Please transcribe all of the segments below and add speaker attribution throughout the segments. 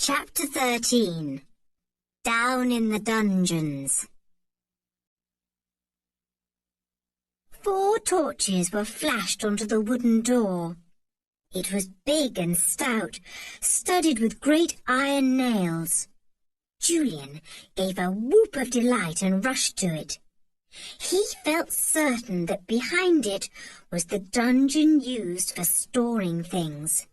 Speaker 1: Chapter 13. Down in the Dungeons. 4 torches were flashed onto the wooden door. It was big and stout, studded with great iron nails. Julian gave a whoop of delight and rushed to it. He felt certain that behind it was the dungeon used for storing things.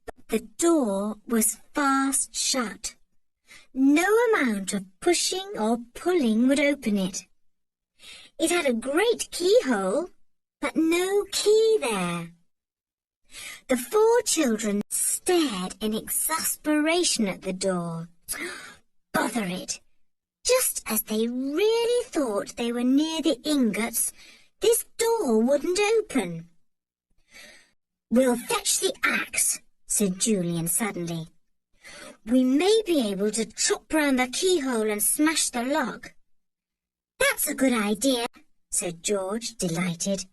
Speaker 1: But the door was fast shut. No amount of pushing or pulling would open it. It had a great keyhole, but no key there. The 4 children stared in exasperation at the door. Bother it! Just as they really thought they were near the ingots, this door wouldn't open. "We'll fetch the axe," said Julian suddenly. "We may be able to chop round the keyhole and smash the lock." "That's a good idea," said George, delighted.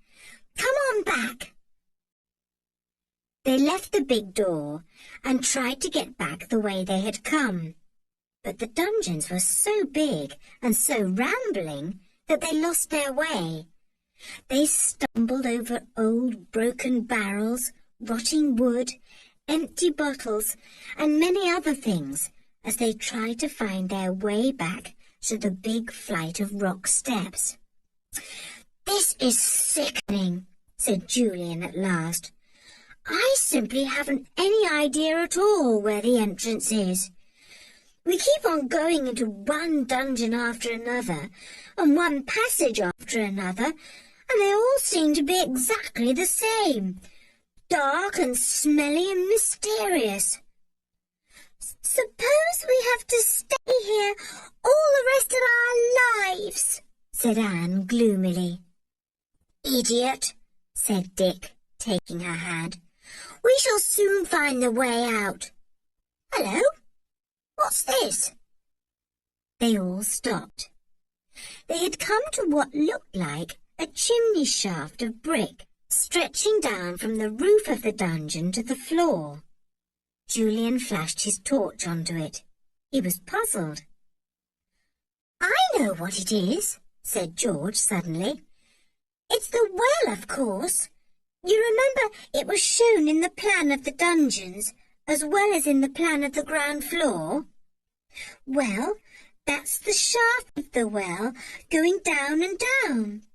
Speaker 1: "Come on back." They left the big door and tried to get back the way they had come. But the dungeons were so big and so rambling that they lost their way. They stumbled over old broken barrels, rotting wood, empty bottles, and many other things as they tried to find their way back to the big flight of rock steps. "This is sickening," said Julian at last. "I simply haven't any idea at all where the entrance is. We keep on going into one dungeon after another, and one passage after another, and they all seem to be exactly the same. Dark and smelly and mysterious. Suppose we have to stay here all the rest of our lives," said Anne gloomily. "Idiot," said Dick, taking her hand. "We shall soon find the way out. Hello? What's this?" They all stopped. They had come to what looked like a chimney shaft of brick, stretching down from the roof of the dungeon to the floor. Julian flashed his torch onto it. He was puzzled. "I know what it is," said George suddenly. "It's the well, of course. You remember it was shown in the plan of the dungeons, as well as in the plan of the ground floor? Well, that's the shaft of the well, going down and down.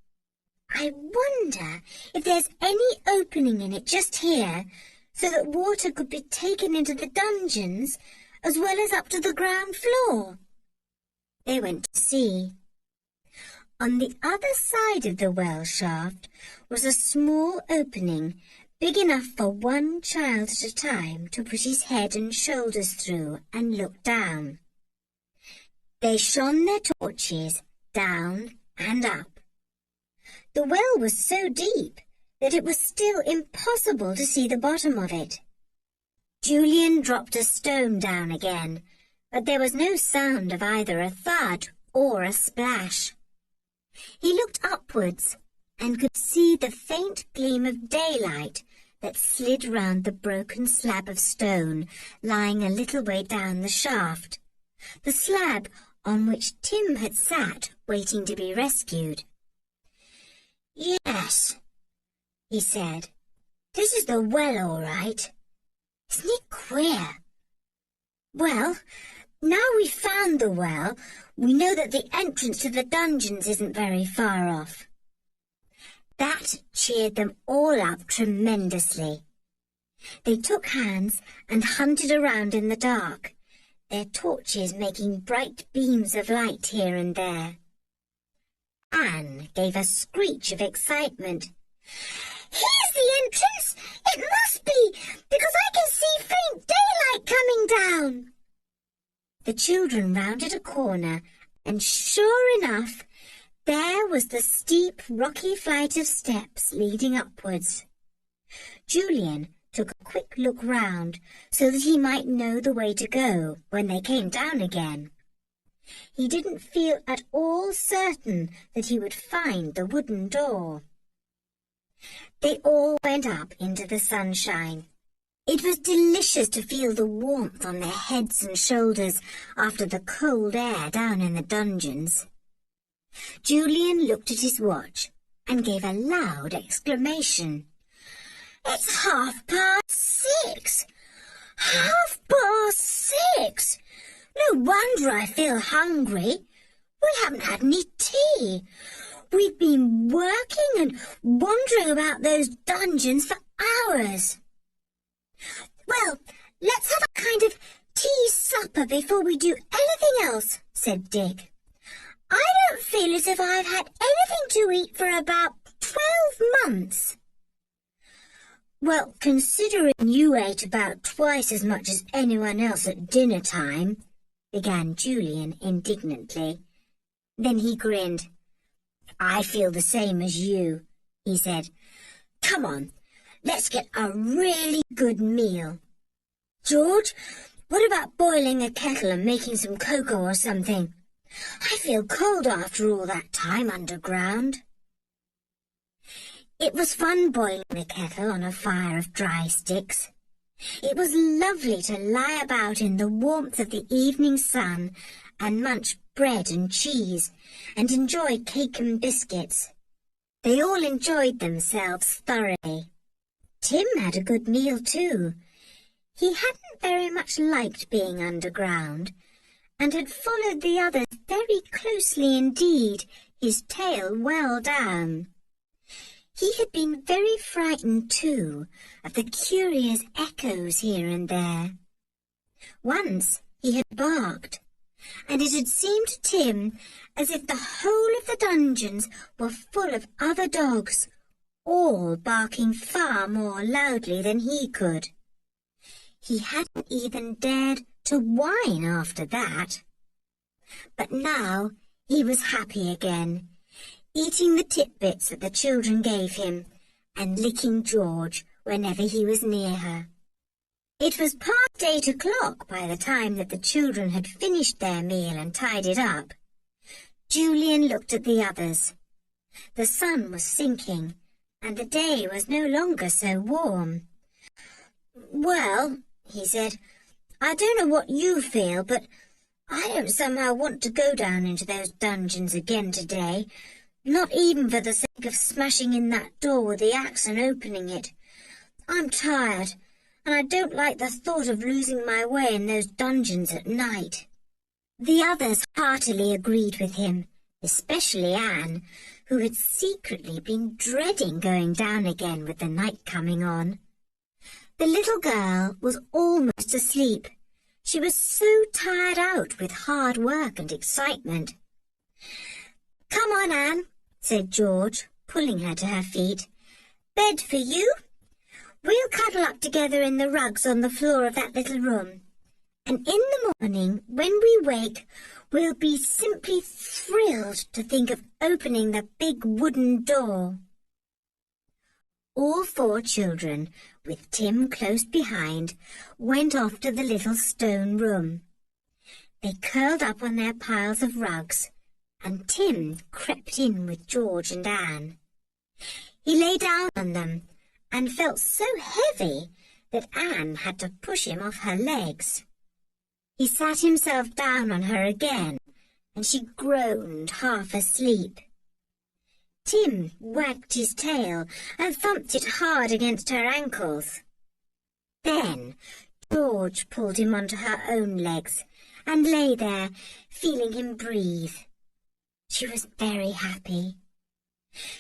Speaker 1: I wonder if there's any opening in it just here, so that water could be taken into the dungeons, as well as up to the ground floor." They went to see. On the other side of the well shaft was a small opening, big enough for one child at a time to put his head and shoulders through and look down. They shone their torches down and up. The well was so deep that it was still impossible to see the bottom of it. Julian dropped a stone down again, but there was no sound of either a thud or a splash. He looked upwards and could see the faint gleam of daylight that slid round the broken slab of stone lying a little way down the shaft, the slab on which Tim had sat waiting to be rescued. "Yes," he said, "this is the well all right. Isn't it queer? Well, now we've found the well, we know that the entrance to the dungeons isn't very far off." That cheered them all up tremendously. They took hands and hunted around in the dark, their torches making bright beams of light here and there. Anne gave a screech of excitement. "Here's the entrance! It must be, because I can see faint daylight coming down." The children rounded a corner, and sure enough, there was the steep, rocky flight of steps leading upwards. Julian took a quick look round so that he might know the way to go when they came down again. He didn't feel at all certain that he would find the wooden door. They all went up into the sunshine. It was delicious to feel the warmth on their heads and shoulders after the cold air down in the dungeons. Julian looked at his watch and gave a loud exclamation. "It's 6:30! 6:30! No wonder I feel hungry. We haven't had any tea. We've been working and wandering about those dungeons for hours." "Well, let's have a kind of tea supper before we do anything else," said Dick. "I don't feel as if I've had anything to eat for about 12 months. "Well, considering you ate about twice as much as anyone else at dinner time," began Julian indignantly. Then he grinned. "I feel the same as you," he said. "Come on, let's get a really good meal. George, what about boiling a kettle and making some cocoa or something? I feel cold after all that time underground." It was fun boiling the kettle on a fire of dry sticks. It was lovely to lie about in the warmth of the evening sun and munch bread and cheese and enjoy cake and biscuits. They all enjoyed themselves thoroughly. Tim had a good meal too. He hadn't very much liked being underground and had followed the others very closely indeed, his tail well down. He had been very frightened too of the curious echoes here and there. Once he had barked, and it had seemed to Tim as if the whole of the dungeons were full of other dogs, all barking far more loudly than he could. He hadn't even dared to whine after that. But now he was happy again, eating the titbits that the children gave him and licking George whenever he was near her. It was past 8 o'clock by the time that the children had finished their meal and tied it up. Julian looked at the others. The sun was sinking, and the day was no longer so warm. "Well," he said, "I don't know what you feel, but I don't somehow want to go down into those dungeons again today, not even for the sake of smashing in that door with the axe and opening it. I'm tired, and I don't like the thought of losing my way in those dungeons at night." The others heartily agreed with him, especially Anne, who had secretly been dreading going down again with the night coming on. The little girl was almost asleep. She was so tired out with hard work and excitement. "Come on, Anne," said George, pulling her to her feet. "Bed for you. We'll cuddle up together in the rugs on the floor of that little room. And in the morning, when we wake, we'll be simply thrilled to think of opening the big wooden door." All 4 children, with Tim close behind, went off to the little stone room. They curled up on their piles of rugs, and Tim crept in with George and Anne. He lay down on them and felt so heavy that Anne had to push him off her legs. He sat himself down on her again, and she groaned half asleep. Tim wagged his tail and thumped it hard against her ankles. Then George pulled him onto her own legs and lay there, feeling him breathe. She was very happy.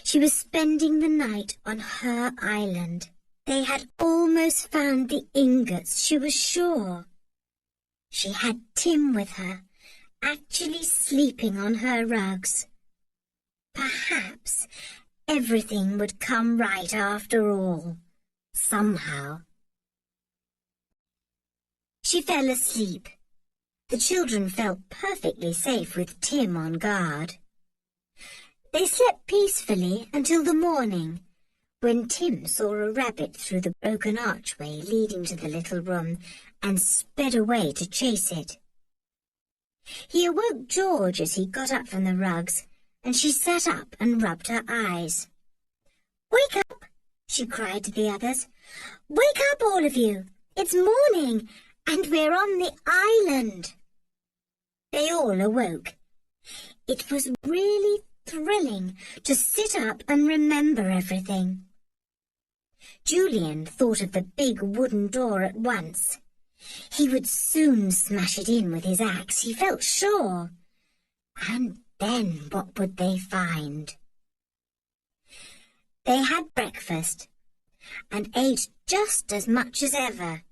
Speaker 1: She was spending the night on her island. They had almost found the ingots, she was sure. She had Tim with her, actually sleeping on her rugs. Perhaps everything would come right after all, somehow. She fell asleep. The children felt perfectly safe with Tim on guard. They slept peacefully until the morning, when Tim saw a rabbit through the broken archway leading to the little room and sped away to chase it. He awoke George as he got up from the rugs, and she sat up and rubbed her eyes. "Wake up!" she cried to the others. "Wake up, all of you! It's morning, and we're on the island." They all awoke. It was really thrilling to sit up and remember everything. Julian thought of the big wooden door at once. He would soon smash it in with his axe, he felt sure. And then what would they find? They had breakfast and ate just as much as ever.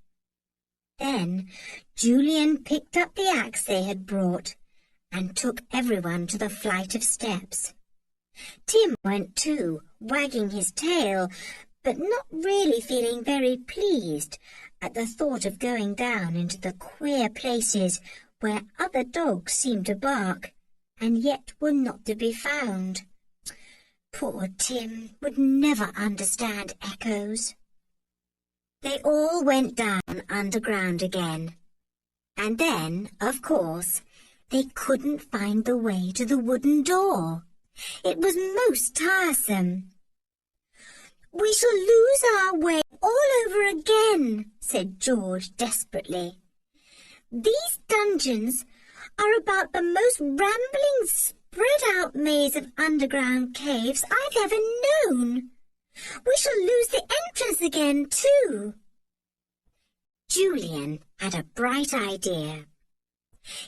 Speaker 1: Then Julian picked up the axe they had brought and took everyone to the flight of steps. Tim went too, wagging his tail, but not really feeling very pleased at the thought of going down into the queer places where other dogs seemed to bark and yet were not to be found. Poor Tim would never understand echoes. They all went down underground again. And then, of course, they couldn't find the way to the wooden door. It was most tiresome. "We shall lose our way all over again," said George desperately. "These dungeons are about the most rambling, spread-out maze of underground caves I've ever known. We shall lose the entrance again, too." Julian had a bright idea.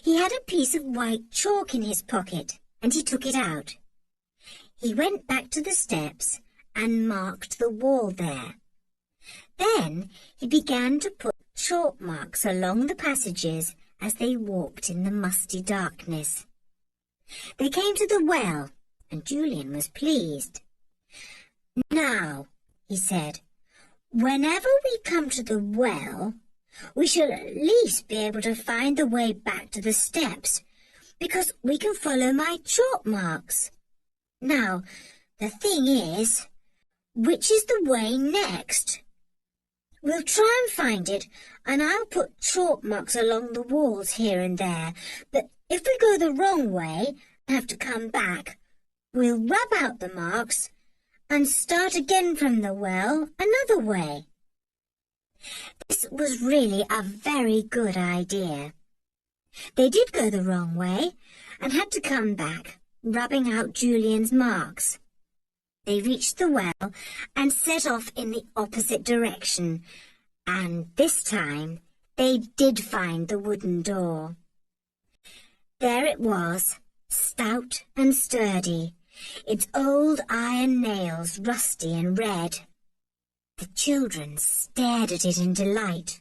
Speaker 1: He had a piece of white chalk in his pocket, and he took it out. He went back to the steps and marked the wall there. Then he began to put chalk marks along the passages as they walked in the musty darkness. They came to the well, and Julian was pleased. "Now," he said, "whenever we come to the well, we shall at least be able to find the way back to the steps, because we can follow my chalk marks. Now, the thing is, which is the way next? We'll try and find it, and I'll put chalk marks along the walls here and there, but if we go the wrong way and have to come back, we'll rub out the marks and start again from the well another way." This was really a very good idea. They did go the wrong way and had to come back, rubbing out Julian's marks. They reached the well and set off in the opposite direction, and this time they did find the wooden door. There it was, stout and sturdy, its old iron nails rusty and red. The children stared at it in delight.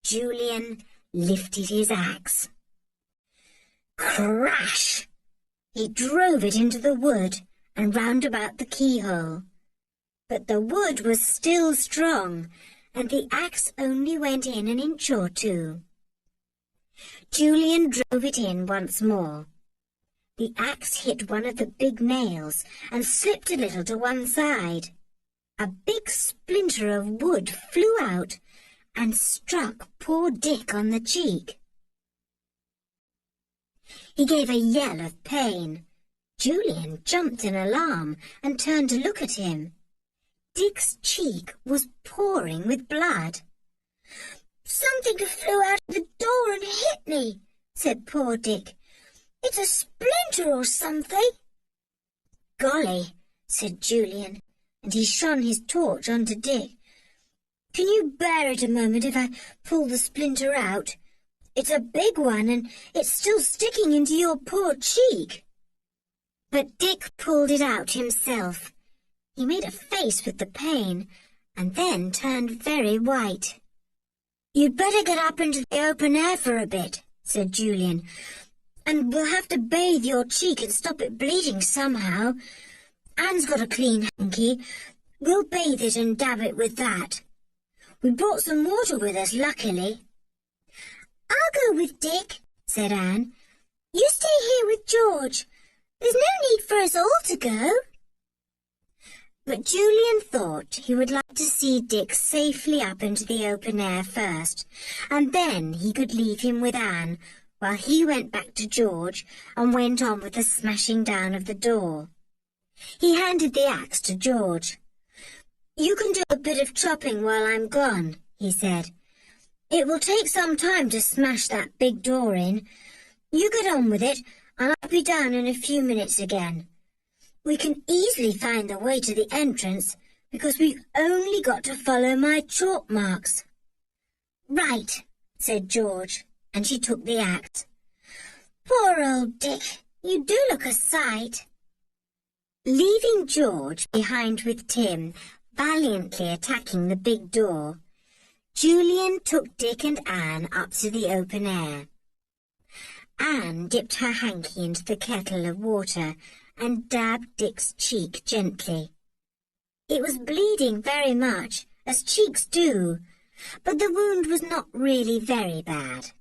Speaker 1: Julian lifted his axe. Crash! He drove it into the wood and round about the keyhole. But the wood was still strong, and the axe only went in an inch or two. Julian drove it in once more. The axe hit one of the big nails and slipped a little to one side. A big splinter of wood flew out and struck poor Dick on the cheek. He gave a yell of pain. Julian jumped in alarm and turned to look at him. Dick's cheek was pouring with blood. "Something flew out of the door and hit me," said poor Dick. "It's a splinter or something." "Golly," said Julian, and he shone his torch onto Dick. "Can you bear it a moment if I pull the splinter out? It's a big one, and it's still sticking into your poor cheek." But Dick pulled it out himself. He made a face with the pain, and then turned very white. "You'd better get up into the open air for a bit," said Julian, "and we'll have to bathe your cheek and stop it bleeding somehow. Anne's got a clean hanky. We'll bathe it and dab it with that. We brought some water with us, luckily." "I'll go with Dick," said Anne. "You stay here with George. There's no need for us all to go." But Julian thought he would like to see Dick safely up into the open air first, and then he could leave him with Anne while he went back to George and went on with the smashing down of the door. He handed the axe to George. "You can do a bit of chopping while I'm gone," he said. It will take some time to smash that big door in. You get on with it, and I'll be down in a few minutes again. We can easily find the way to the entrance, because we've only got to follow my chalk marks." "Right," said George, and she took the axe. "Poor old Dick, you do look a sight." Leaving George behind with Tim, valiantly attacking the big door, Julian took Dick and Anne up to the open air. Anne dipped her hanky into the kettle of water and dabbed Dick's cheek gently. It was bleeding very much, as cheeks do, but the wound was not really very bad.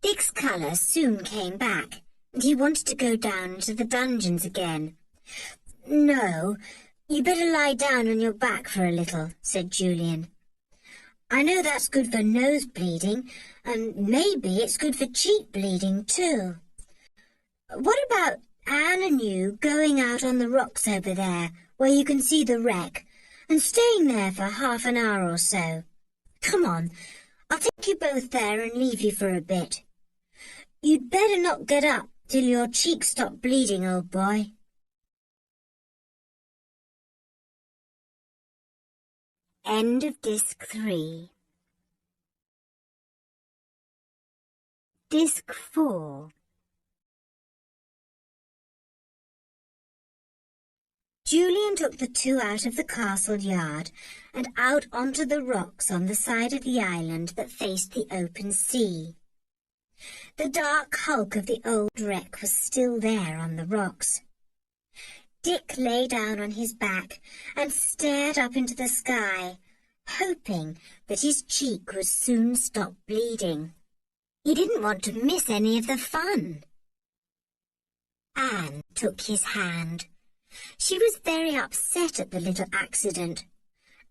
Speaker 1: Dick's colour soon came back, and he wanted to go down into the dungeons again. "No, you better lie down on your back for a little," said Julian. "I know that's good for nose bleeding, and maybe it's good for cheek bleeding too. What about Anne and you going out on the rocks over there, where you can see the wreck, and staying there for half an hour or so? Come on, I'll take you both there and leave you for a bit. You'd better not get up till your cheeks stop bleeding, old boy." End of Disc 3. Disc 4. Julian took the two out of the castle yard and out onto the rocks on the side of the island that faced the open sea. The dark hulk of the old wreck was still there on the rocks. Dick lay down on his back and stared up into the sky, hoping that his cheek would soon stop bleeding. He didn't want to miss any of the fun. Anne took his hand. She was very upset at the little accident,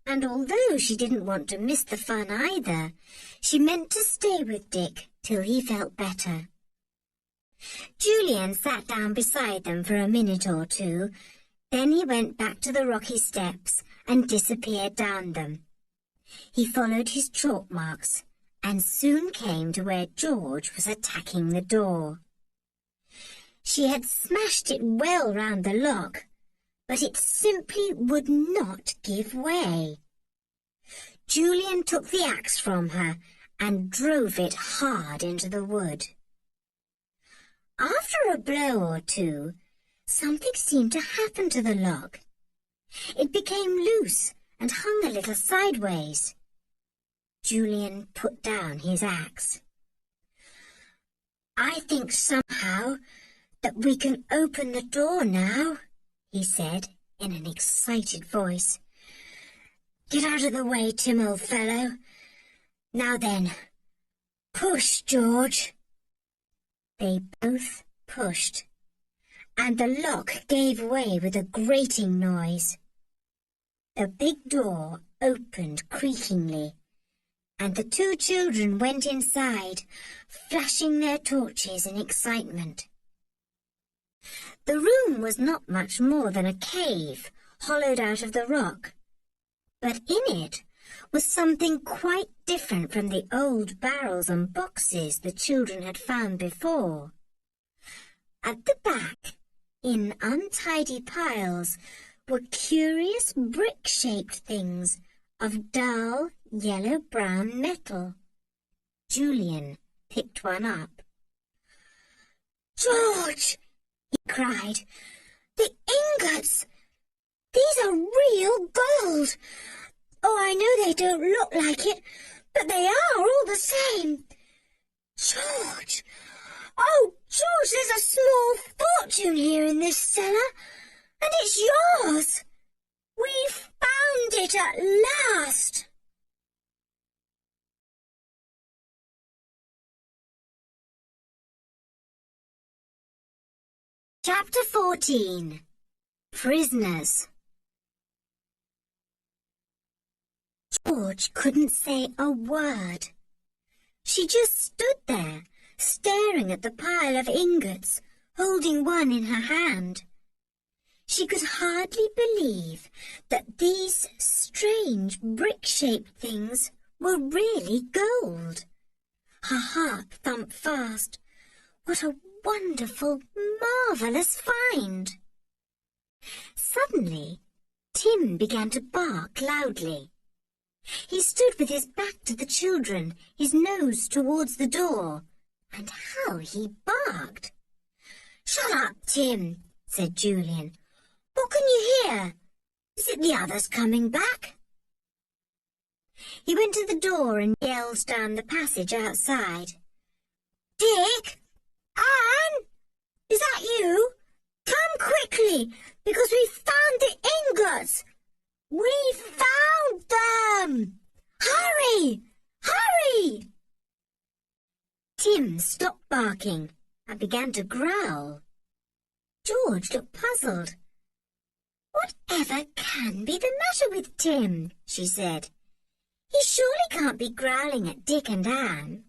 Speaker 1: and although she didn't want to miss the fun either, she meant to stay with Dick till he felt better. Julian sat down beside them for a minute or two. Then he went back to the rocky steps and disappeared down them. He followed his chalk marks and soon came to where George was attacking the door. She had smashed it well round the lock, but it simply would not give way. Julian took the axe from her and drove it hard into the wood. After a blow or two, something seemed to happen to the lock. It became loose and hung a little sideways. Julian put down his axe. "I think somehow that we can open the door now," he said in an excited voice. "Get out of the way, Tim, old fellow. Now then, push, George." They both pushed, and the lock gave way with a grating noise. The big door opened creakingly, and the two children went inside, flashing their torches in excitement. The room was not much more than a cave, hollowed out of the rock, but in it was something quite different from the old barrels and boxes the children had found before. At the back, in untidy piles, were curious brick-shaped things of dull yellow-brown metal. Julian picked one up. "George!" he cried. "The ingots! These are real gold! Oh, I know they don't look like it, but they are all the same. George! Oh, George, there's a small fortune here in this cellar, and it's yours! We've found it at last!" Chapter 14. Prisoners. George couldn't say a word. She just stood there, staring at the pile of ingots, holding one in her hand. She could hardly believe that these strange brick-shaped things were really gold. Her heart thumped fast. What a wonderful, marvellous find! Suddenly, Tim began to bark loudly. He stood with his back to the children, his nose towards the door. And how he barked! "Shut up, Tim," said Julian. "What can you hear? Is it the others coming back?" He went to the door and yelled down the passage outside. "Dick! Anne! Is that you? Come quickly, because we found the ingots! We found them! Hurry! Hurry!" Tim stopped barking and began to growl. George looked puzzled. "Whatever can be the matter with Tim?" she said. "He surely can't be growling at Dick and Anne."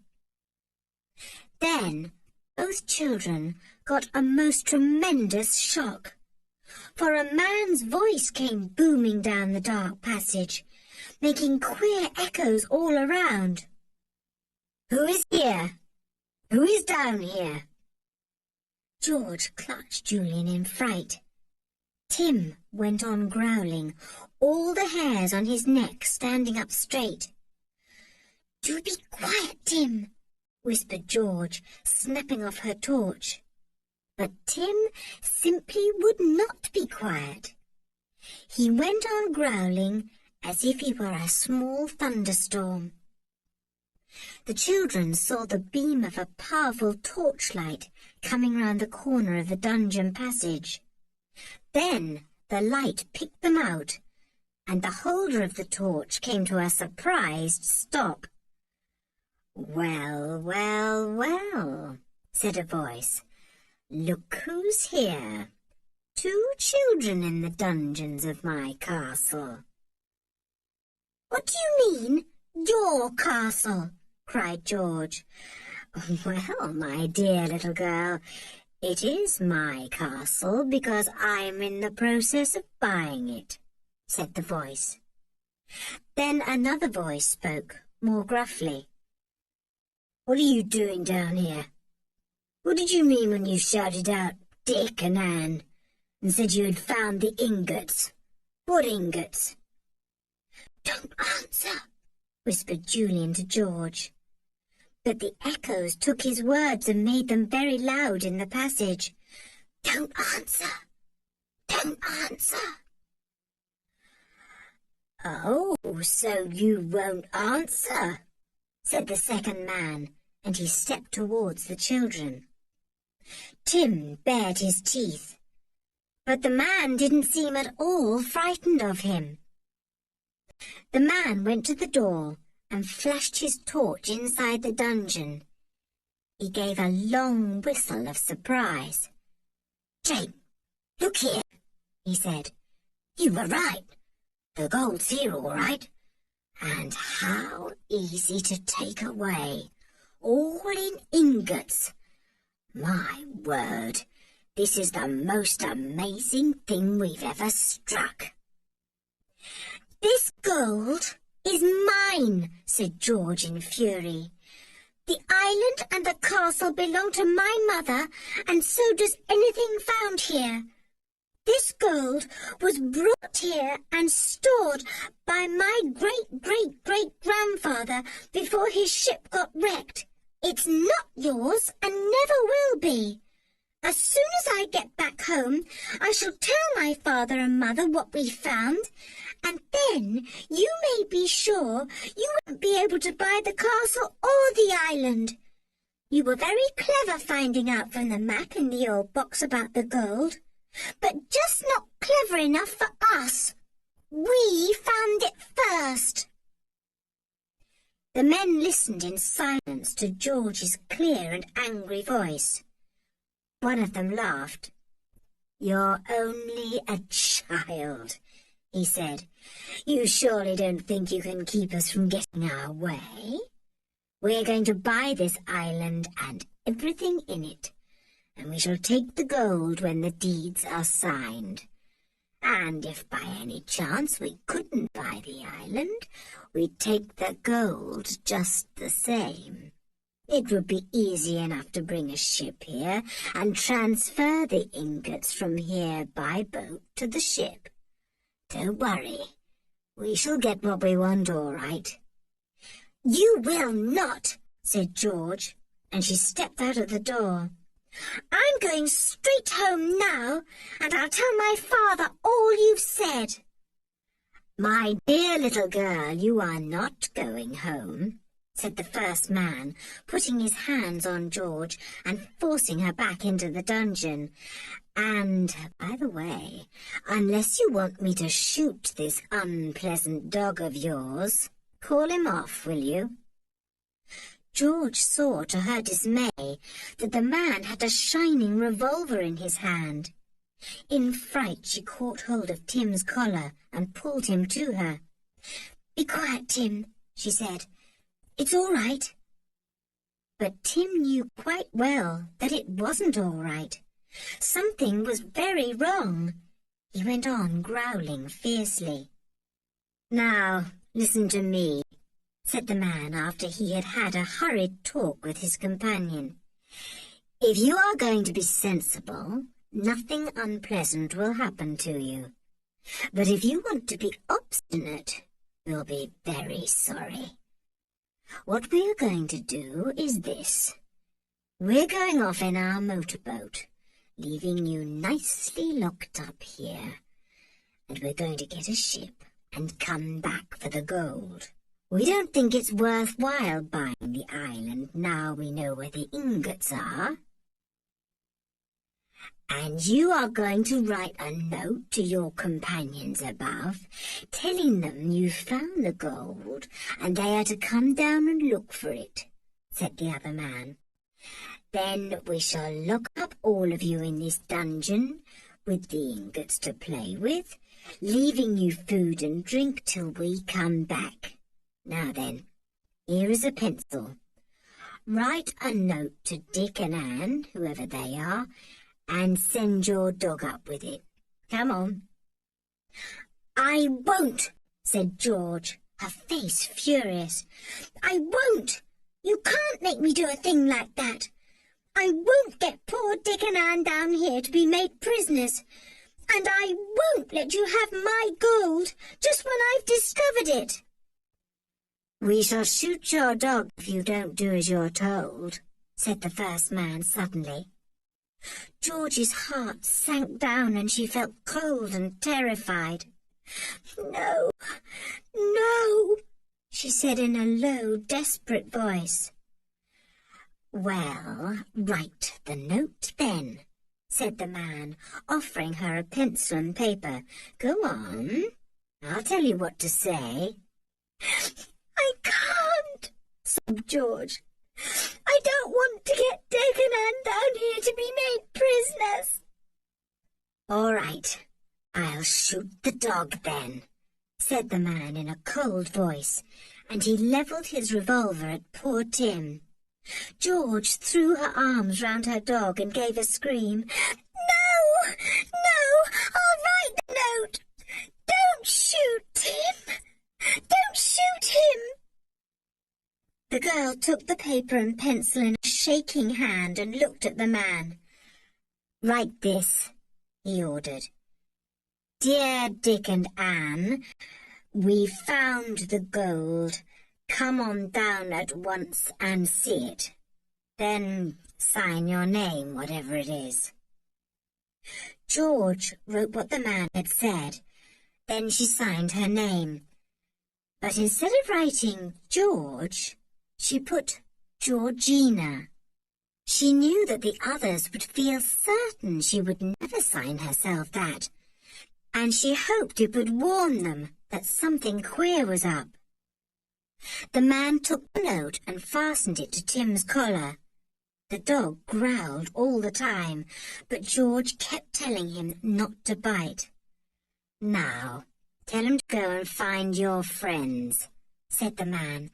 Speaker 1: Then both children got a most tremendous shock, for a man's voice came booming down the dark passage, making queer echoes all around. "Who is here? Who is down here?" George clutched Julian in fright. Tim went on growling, all the hairs on his neck standing up straight. "Do be quiet, Tim," whispered George, snapping off her torch. But Tim simply would not be quiet. He went on growling as if he were a small thunderstorm. The children saw the beam of a powerful torchlight coming round the corner of the dungeon passage. Then the light picked them out, and the holder of the torch came to a surprised stop. "Well, well, well," said a voice. "Look who's here. 2 children in the dungeons of my castle." "What do you mean, your castle?" cried George. "Well, my dear little girl, it is my castle because I'm in the process of buying it," said the voice. Then another voice spoke, more gruffly. "What are you doing down here? What did you mean when you shouted out Dick and Anne and said you had found the ingots? What ingots?" "Don't answer," whispered Julian to George. But the echoes took his words and made them very loud in the passage. "Don't answer! Don't answer!" "Oh, so you won't answer," said the second man, and he stepped towards the children. Tim bared his teeth, but the man didn't seem at all frightened of him. The man went to the door and flashed his torch inside the dungeon. He gave a long whistle of surprise. "Jake, look here," he said. "You were right. The gold's here all right. And how easy to take away, all in ingots. My word, this is the most amazing thing we've ever struck." "This gold is mine," said George in fury. "The island and the castle belong to my mother, and so does anything found here. This gold was brought here and stored by my great-great-great-grandfather before his ship got wrecked. It's not yours and never will be. As soon as I get back home, I shall tell my father and mother what we found, and then you may be sure you won't be able to buy the castle or the island. You were very clever finding out from the map in the old box about the gold, but just not clever enough for us. We found it first." The men listened in silence to George's clear and angry voice. One of them laughed. "You're only a child," he said. "You surely don't think you can keep us from getting our way? We're going to buy this island and everything in it, and we shall take the gold when the deeds are signed. And if by any chance we couldn't buy the island, we'd take the gold just the same. It would be easy enough to bring a ship here and transfer the ingots from here by boat to the ship. Don't worry, we shall get what we want all right." "You will not," said George, and she stepped out of the door. "I'm going straight home now, and I'll tell my father all you've said." "My dear little girl, you are not going home," said the first man, putting his hands on George and forcing her back into the dungeon. "And, by the way, unless you want me to shoot this unpleasant dog of yours, call him off, will you?" George saw to her dismay that the man had a shining revolver in his hand. In fright she caught hold of Tim's collar and pulled him to her. "Be quiet, Tim," she said. "It's all right." But Tim knew quite well that it wasn't all right. Something was very wrong. He went on growling fiercely. "Now, listen to me," said the man after he had had a hurried talk with his companion. "If you are going to be sensible, nothing unpleasant will happen to you. But if you want to be obstinate, you'll be very sorry. What we are going to do is this. We're going off in our motorboat, leaving you nicely locked up here. And we're going to get a ship and come back for the gold. We don't think it's worthwhile buying the island now we know where the ingots are. And you are going to write a note to your companions above, telling them you've found the gold and they are to come down and look for it," said the other man. "Then we shall lock up all of you in this dungeon with the ingots to play with, leaving you food and drink till we come back. Now then, here is a pencil. Write a note to Dick and Anne, whoever they are, and send your dog up with it. Come on." "I won't," said George, her face furious. "I won't. You can't make me do a thing like that. I won't get poor Dick and Anne down here to be made prisoners. And I won't let you have my gold just when I've discovered it." "We shall shoot your dog if you don't do as you're told," said the first man suddenly. George's heart sank down and she felt cold and terrified. "No, no," she said in a low, desperate voice. "Well, write the note then," said the man, offering her a pencil and paper. "Go on. I'll tell you what to say." "I can't," sobbed George. "I don't want to get Dick and Anne down here to be made prisoners." "All right, I'll shoot the dog then," said the man in a cold voice, and he levelled his revolver at poor Tim. George threw her arms round her dog and gave a scream. "No, no, I'll write the note. Don't shoot Tim. Don't shoot him." The girl took the paper and pencil in a shaking hand and looked at the man. "Write this," he ordered. "Dear Dick and Anne, we found the gold. Come on down at once and see it. Then sign your name, whatever it is." George wrote what the man had said. Then she signed her name. But instead of writing George, she put Georgina. She knew that the others would feel certain she would never sign herself that, and she hoped it would warn them that something queer was up. The man took the note and fastened it to Tim's collar. The dog growled all the time, but George kept telling him not to bite. "Now, tell him to go and find your friends," said the man.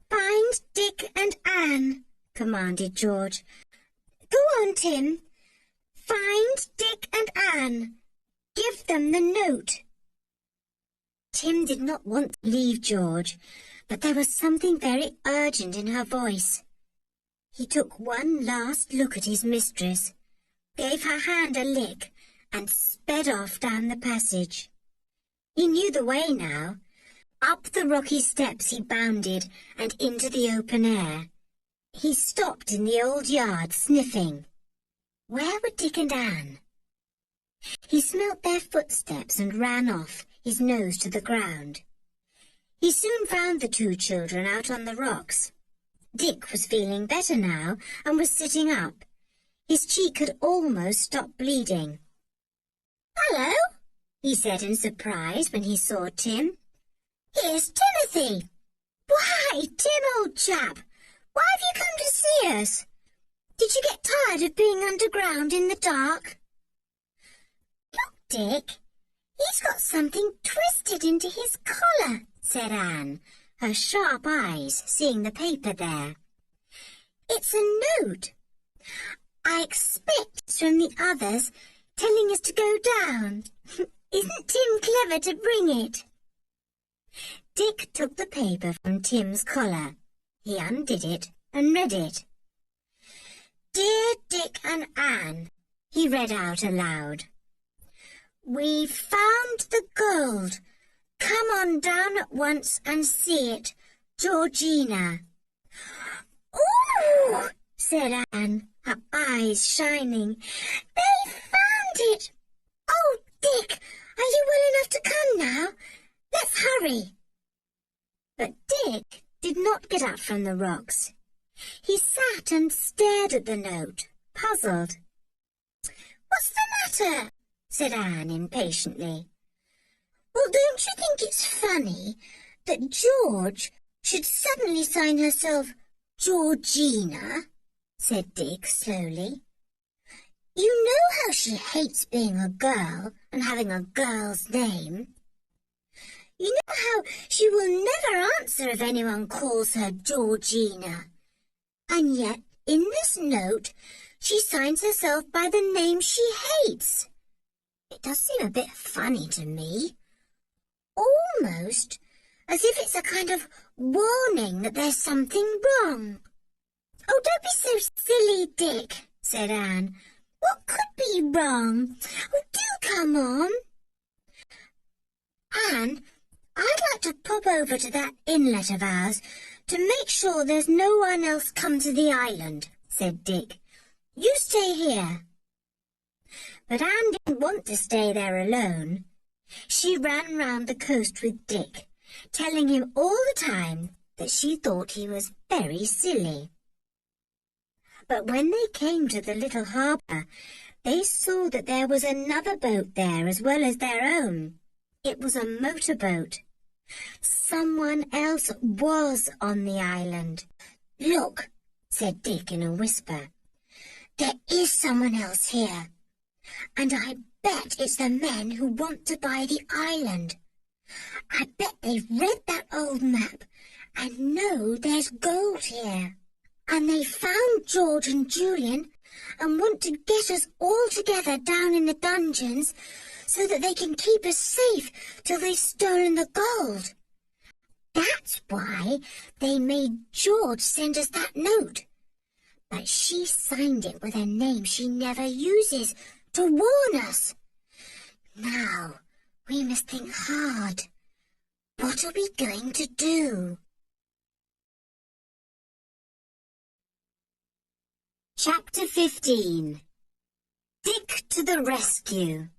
Speaker 1: "Find Dick and Anne," commanded George. "Go on, Tim. Find Dick and Anne. Give them the note. Tim did not want to leave George, but there was something very urgent in her voice. He took one last look at his mistress, gave her hand a lick, and sped off down the passage. He knew the way now. Up the rocky steps he bounded and into the open air. He stopped in the old yard, sniffing. Where were Dick and Anne? He smelt their footsteps and ran off, his nose to the ground. He soon found the two children out on the rocks. Dick was feeling better now and was sitting up. His cheek had almost stopped bleeding. "Hello," he said in surprise when he saw Tim. "Here's Timothy." "Why, Tim, old chap, why have you come to see us? Did you get tired of being underground in the dark?" "Look, Dick, he's got something twisted into his collar," said Anne, her sharp eyes seeing the paper there. "It's a note. I expect it's from the others telling us to go down. Isn't Tim clever to bring it?" Dick took the paper from Tim's collar. He undid it and read it. "Dear Dick and Anne," he read out aloud. "We've found the gold. Come on down at once and see it. Georgina." "Ooh!" said Anne, her eyes shining. "They found it! Oh, Dick, are you well enough to come now? Let's hurry." But Dick did not get up from the rocks. He sat and stared at the note, puzzled. "What's the matter?" said Anne impatiently. "Well, don't you think it's funny that George should suddenly sign herself Georgina?" said Dick slowly. "You know how she hates being a girl and having a girl's name. You know how she will never answer if anyone calls her Georgina. And yet, in this note, she signs herself by the name she hates. It does seem a bit funny to me. Almost as if it's a kind of warning that there's something wrong." "Oh, don't be so silly, Dick," said Anne. "What could be wrong? Oh, do come on." "Anne, I'd like to pop over to that inlet of ours to make sure there's no one else come to the island," said Dick. "You stay here." But Anne didn't want to stay there alone. She ran round the coast with Dick, telling him all the time that she thought he was very silly. But when they came to the little harbour, they saw that there was another boat there as well as their own. It was a motorboat. Someone else was on the island. "Look," said Dick in a whisper. "There is someone else here. And I bet it's the men who want to buy the island. I bet they've read that old map and know there's gold here. And they found George and Julian and want to get us all together down in the dungeons so that they can keep us safe till they've stolen the gold. That's why they made George send us that note. But she signed it with a name she never uses to warn us. Now, we must think hard. What are we going to do?" Chapter 15. Dick to the rescue.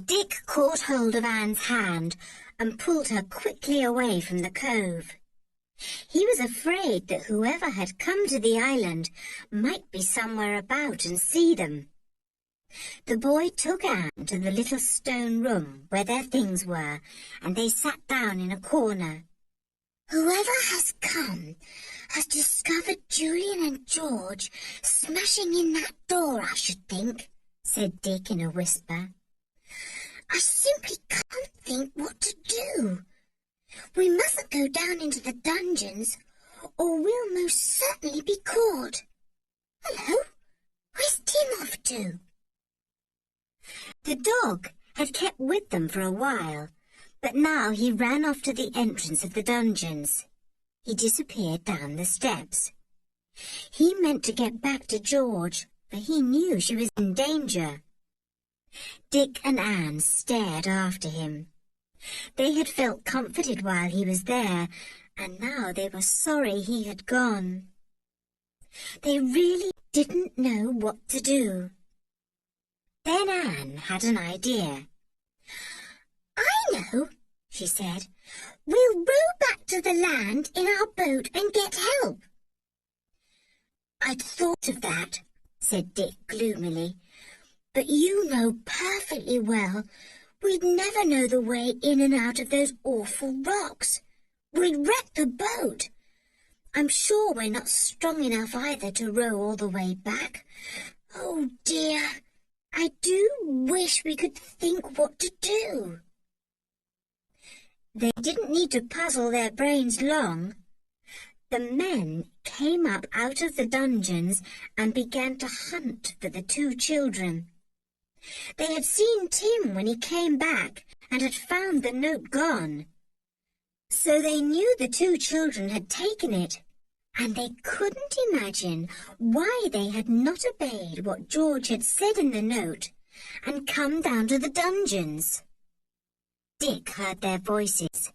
Speaker 1: Dick caught hold of Anne's hand and pulled her quickly away from the cove. He was afraid that whoever had come to the island might be somewhere about and see them. The boy took Anne to the little stone room where their things were, and they sat down in a corner. "Whoever has come has discovered Julian and George smashing in that door, I should think," said Dick in a whisper. "I simply can't think what to do. We mustn't go down into the dungeons, or we'll most certainly be caught. Hello, where's Tim off to?" The dog had kept with them for a while, but now he ran off to the entrance of the dungeons. He disappeared down the steps. He meant to get back to George, for he knew she was in danger. Dick and Anne stared after him. They had felt comforted while he was there, and now they were sorry he had gone. They really didn't know what to do. Then Anne had an idea. "I know," she said. "We'll row back to the land in our boat and get help." "I'd thought of that," said Dick gloomily. "But you know perfectly well we'd never know the way in and out of those awful rocks. We'd wreck the boat. I'm sure we're not strong enough either to row all the way back. Oh dear, I do wish we could think what to do." They didn't need to puzzle their brains long. The men came up out of the dungeons and began to hunt for the two children. They had seen Tim when he came back and had found the note gone. So they knew the two children had taken it, and they couldn't imagine why they had not obeyed what George had said in the note and come down to the dungeons. Dick heard their voices.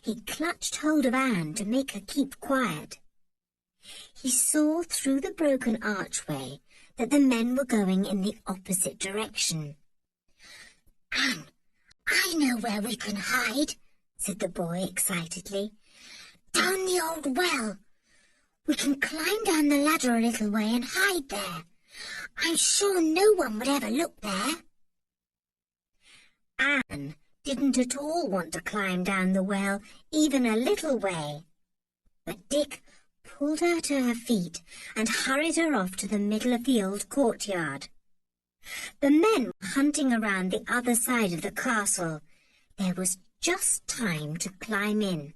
Speaker 1: He clutched hold of Anne to make her keep quiet. He saw through the broken archway that the men were going in the opposite direction. "Anne, I know where we can hide," said the boy excitedly. "Down the old well. We can climb down the ladder a little way and hide there. I'm sure no one would ever look there." Anne didn't at all want to climb down the well even a little way. But Dick pulled her to her feet and hurried her off to the middle of the old courtyard. The men were hunting around the other side of the castle. There was just time to climb in.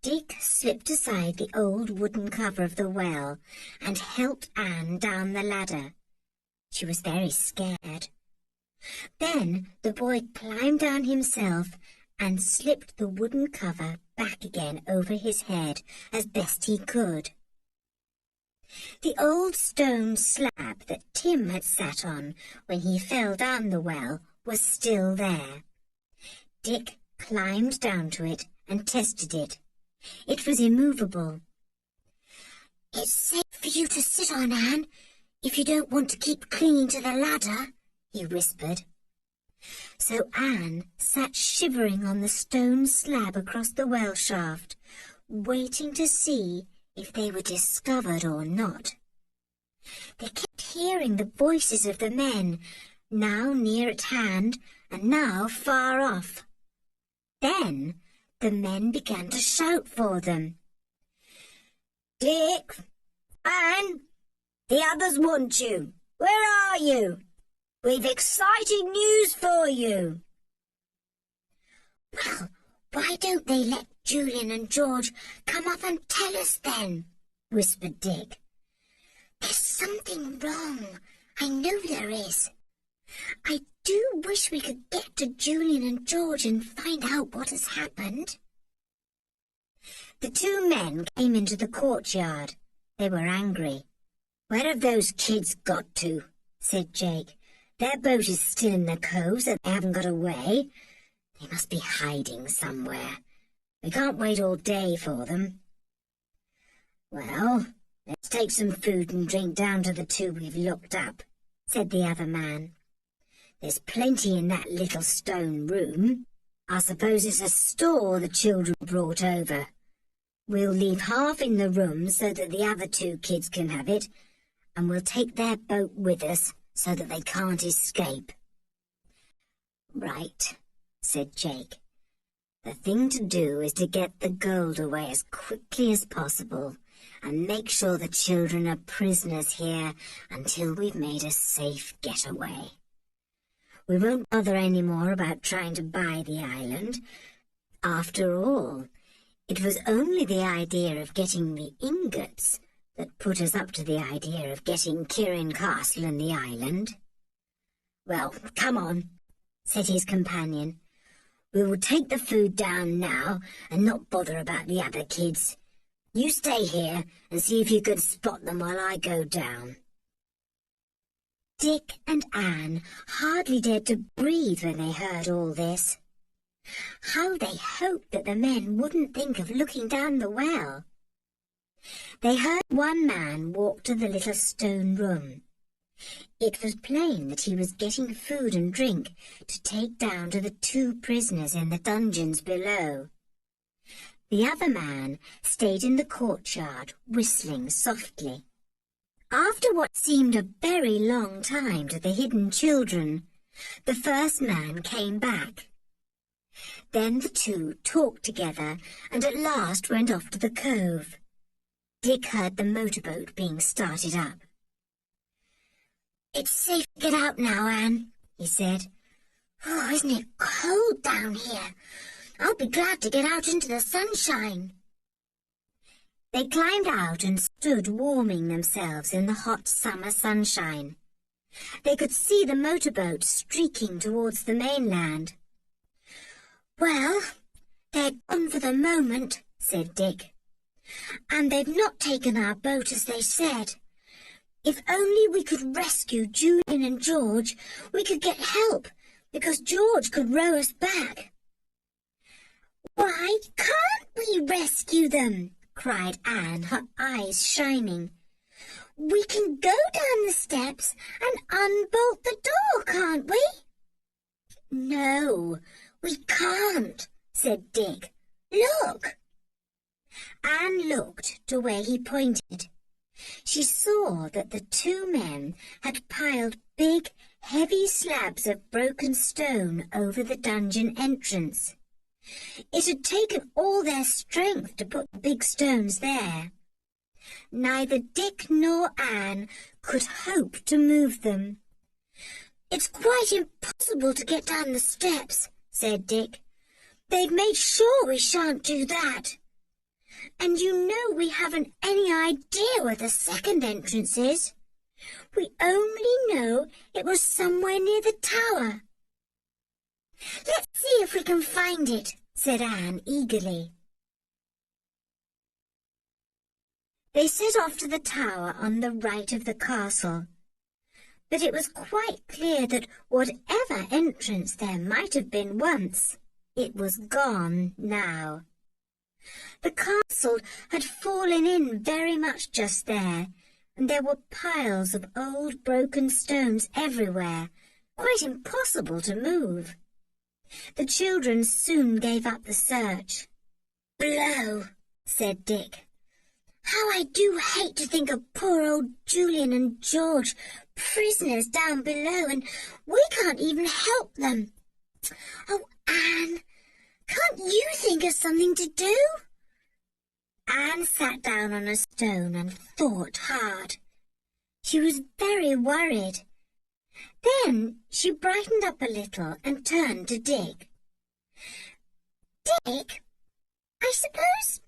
Speaker 1: Dick slipped aside the old wooden cover of the well and helped Anne down the ladder. She was very scared. Then the boy climbed down himself and slipped the wooden cover back again over his head as best he could. The old stone slab that Tim had sat on when he fell down the well was still there. Dick climbed down to it and tested it. It was immovable. "It's safe for you to sit on, Anne, if you don't want to keep clinging to the ladder," he whispered. So Anne sat shivering on the stone slab across the well shaft, waiting to see if they were discovered or not. They kept hearing the voices of the men, now near at hand and now far off. Then the men began to shout for them. "Dick! Anne! The others want you! Where are you? We've exciting news for you!" "Well, why don't they let Julian and George come up and tell us then?" whispered Dick. "There's something wrong. I know there is. I do wish we could get to Julian and George and find out what has happened." The two men came into the courtyard. They were angry. "Where have those kids got to?" said Jake. "Their boat is still in the cove, so they haven't got away. They must be hiding somewhere. We can't wait all day for them." "Well, let's take some food and drink down to the two we've looked up," said the other man. "There's plenty in that little stone room. I suppose it's a store the children brought over. We'll leave half in the room so that the other two kids can have it, and we'll take their boat with us so that they can't escape." "Right," said Jake. "The thing to do is to get the gold away as quickly as possible and make sure the children are prisoners here until we've made a safe getaway. We won't bother any more about trying to buy the island. After all, it was only the idea of getting the ingots that put us up to the idea of getting Kirin Castle and the island. "Well, come on," said his companion. "We will take the food down now and not bother about the other kids. You stay here and see if you can spot them while I go down." Dick and Anne hardly dared to breathe when they heard all this. How they hoped that the men wouldn't think of looking down the well. They heard one man walk to the little stone room. It was plain that he was getting food and drink to take down to the 2 prisoners in the dungeons below. The other man stayed in the courtyard, whistling softly. After what seemed a very long time to the hidden children, the first man came back. Then the 2 talked together and at last went off to the cove. Dick heard the motorboat being started up. "It's safe to get out now, Anne," he said. "Oh, isn't it cold down here? I'll be glad to get out into the sunshine." They climbed out and stood warming themselves in the hot summer sunshine. They could see the motorboat streaking towards the mainland. "Well, they're gone for the moment," said Dick. "And they've not taken our boat as they said. If only we could rescue Julian and George, we could get help, because George could row us back." "Why can't we rescue them?" cried Anne, her eyes shining. "We can go down the steps and unbolt the door, can't we?" "No, we can't," said Dick. "Look." Anne looked to where he pointed. She saw that the 2 men had piled big, heavy slabs of broken stone over the dungeon entrance. It had taken all their strength to put the big stones there. Neither Dick nor Anne could hope to move them. "It's quite impossible to get down the steps," said Dick. "They've made sure we shan't do that. And you know we haven't any idea where the second entrance is. We only know it was somewhere near the tower." "Let's see if we can find it," said Anne eagerly. They set off to the tower on the right of the castle. But it was quite clear that whatever entrance there might have been once, it was gone now. The castle had fallen in very much just there, and there were piles of old broken stones everywhere, quite impossible to move. The children soon gave up the search. "Blow," said Dick. "How I do hate to think of poor old Julian and George prisoners down below, and we can't even help them. Oh, Anne, can't you think of something to do?" Anne sat down on a stone and thought hard. She was very worried. Then she brightened up a little and turned to Dick. "Dick, I suppose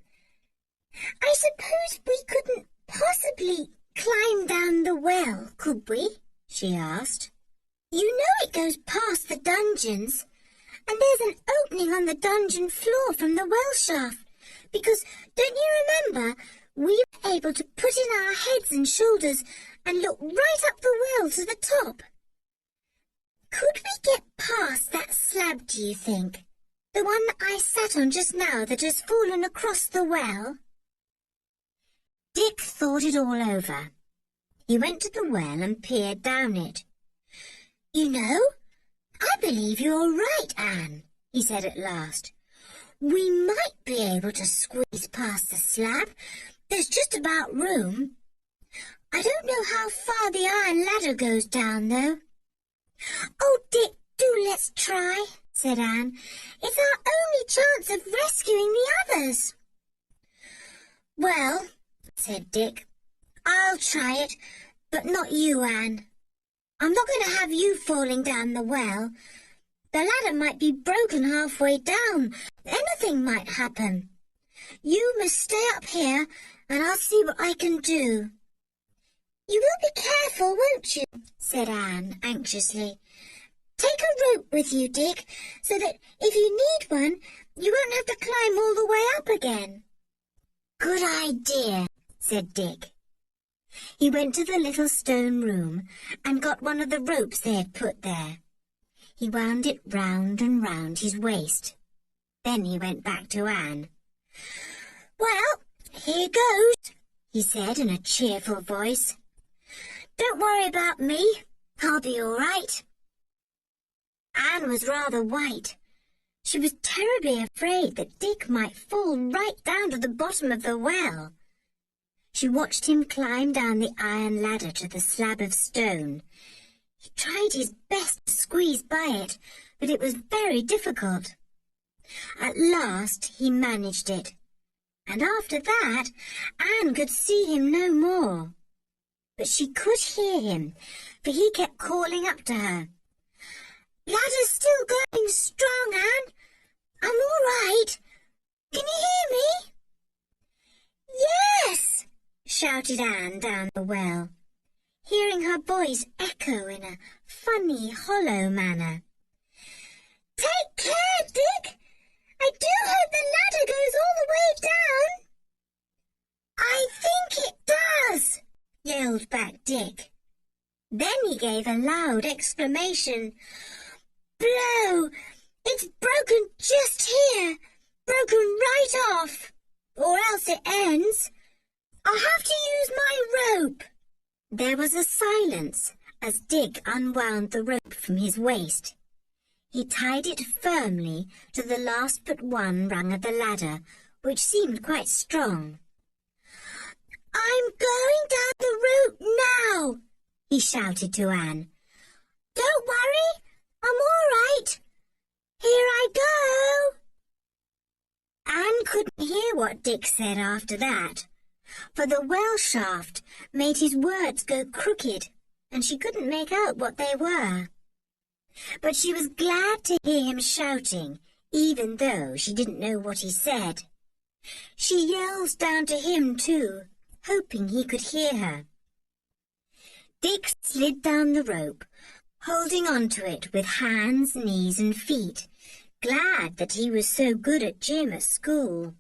Speaker 1: we couldn't possibly climb down the well, could we?" she asked. "You know it goes past the dungeons, and there's an opening on the dungeon floor from the well shaft, because, don't you remember, we were able to put in our heads and shoulders and look right up the well to the top. Could we get past that slab, do you think? The one that I sat on just now that has fallen across the well?" Dick thought it all over. He went to the well and peered down it. "You know, I believe you're right, Anne," he said at last. "We might be able to squeeze past the slab. There's just about room. I don't know how far the iron ladder goes down, though." "Oh, Dick, do let's try," said Anne. "It's our only chance of rescuing the others." "Well," said Dick, "I'll try it, but not you, Anne. I'm not going to have you falling down the well. The ladder might be broken halfway down. Anything might happen. You must stay up here, and I'll see what I can do." "You will be careful, won't you?" said Anne anxiously. Take a rope with you, Dick, so that if you need one, you won't have to climb all the way up again. Good idea, said Dick. He went to the little stone room and got one of the ropes they had put there. He wound it round and round his waist. Then he went back to Anne. Well, here goes, he said in a cheerful voice. Don't worry about me. I'll be all right. Anne was rather white. She was terribly afraid that Dick might fall right down to the bottom of the well. She watched him climb down the iron ladder to the slab of stone. He tried his best to squeeze by it, but it was very difficult. At last he managed it, and after that Anne could see him no more. But she could hear him, for he kept calling up to her. Ladder's still going strong, Anne. I'm all right. Can you hear me? Yes, shouted Anne down the well, hearing her voice echo in a funny, hollow manner. Take care, Dick. I do hope the ladder goes all the way down. I think it does, yelled back Dick. Then he gave a loud exclamation. Blow! It's broken just here, broken right off, or else it ends. I'll have to use my rope. There was a silence as Dick unwound the rope from his waist. He tied it firmly to the last but one rung of the ladder, which seemed quite strong. I'm going down the rope now, he shouted to Anne. Don't worry, I'm all right. Here I go. Anne couldn't hear what Dick said after that, for the well shaft made his words go crooked, and she couldn't make out what they were. But she was glad to hear him shouting, even though she didn't know what he said. She yelled down to him too, hoping he could hear her. Dick slid down the rope, holding on to it with hands, knees and feet, glad that he was so good at gym at school.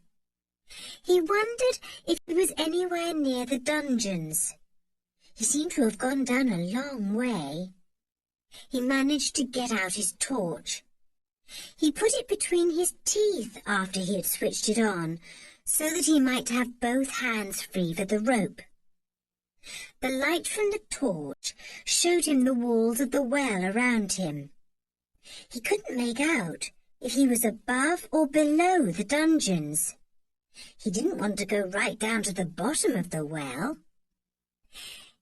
Speaker 1: He wondered if he was anywhere near the dungeons. He seemed to have gone down a long way. He managed to get out his torch. He put it between his teeth after he had switched it on, so that he might have both hands free for the rope. The light from the torch showed him the walls of the well around him. He couldn't make out if he was above or below the dungeons. He didn't want to go right down to the bottom of the well.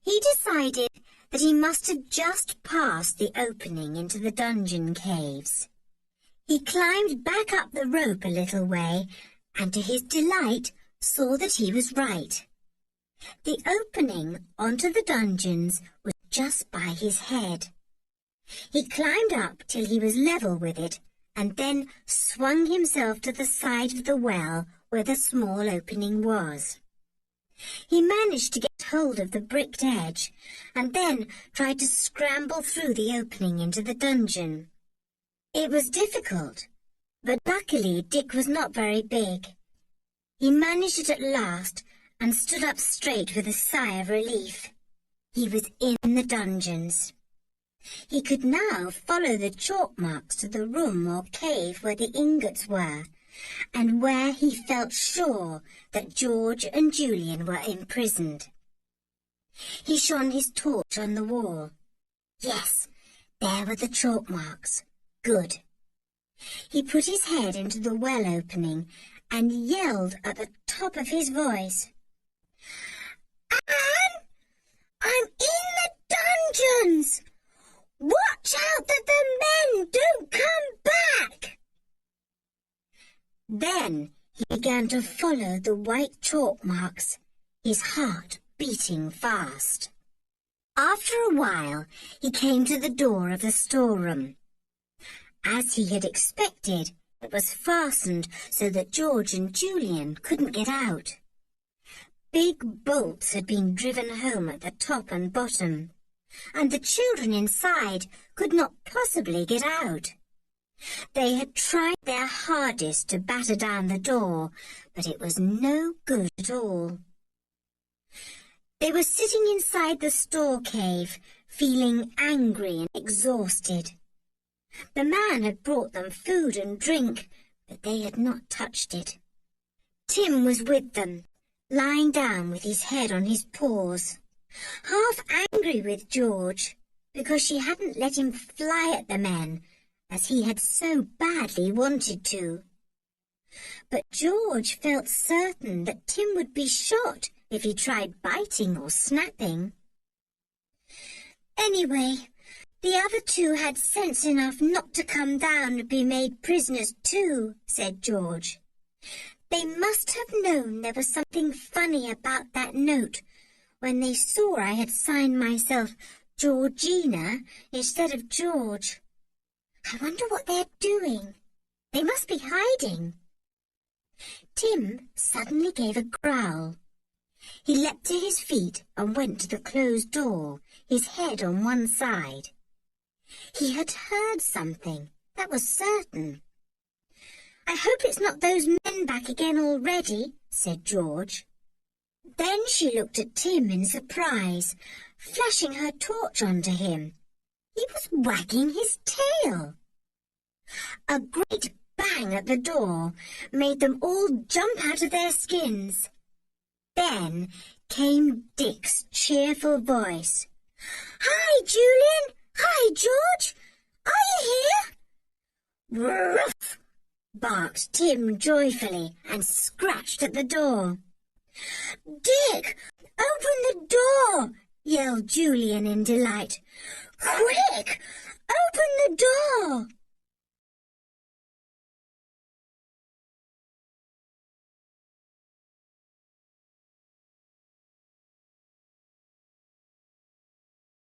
Speaker 1: He decided that he must have just passed the opening into the dungeon caves. He climbed back up the rope a little way, and to his delight saw that he was right. The opening onto the dungeons was just by his head. He climbed up till he was level with it, and then swung himself to the side of the well where the small opening was. He managed to get hold of the bricked edge, and then tried to scramble through the opening into the dungeon. It was difficult, but luckily Dick was not very big. He managed it at last, and stood up straight with a sigh of relief. He was in the dungeons. He could now follow the chalk marks to the room or cave where the ingots were, and where he felt sure that George and Julian were imprisoned. He shone his torch on the wall. Yes, there were the chalk marks. Good. He put his head into the well opening and yelled at the top of his voice. Anne, I'm in the dungeons! Watch out that the men don't come back! Then he began to follow the white chalk marks, his heart beating fast. After a while, he came to the door of the storeroom. As he had expected, it was fastened so that George and Julian couldn't get out. Big bolts had been driven home at the top and bottom. and the children inside could not possibly get out. They had tried their hardest to batter down the door, but it was no good at all. They were sitting inside the store cave, feeling angry and exhausted. The man had brought them food and drink, but they had not touched it. Tim was with them, lying down with his head on his paws, half angry with George because she hadn't let him fly at the men as he had so badly wanted to. But George felt certain that Tim would be shot if he tried biting or snapping. Anyway, the other two had sense enough not to come down and be made prisoners too, said George. They must have known there was something funny about that note when they saw I had signed myself Georgina instead of George. I wonder what they're doing. They must be hiding. Tim suddenly gave a growl. He leapt to his feet and went to the closed door, his head on one side. He had heard something, that was certain. I hope it's not those men back again already, said George. Then she looked at Tim in surprise, flashing her torch onto him. He was wagging his tail. A great bang at the door made them all jump out of their skins. Then came Dick's cheerful voice. Hi, Julian! Hi, George! Are you here? Ruff! Barked Tim joyfully and scratched at the door. Dick! Open the door! Yelled Julian in delight. Quick! Open the door!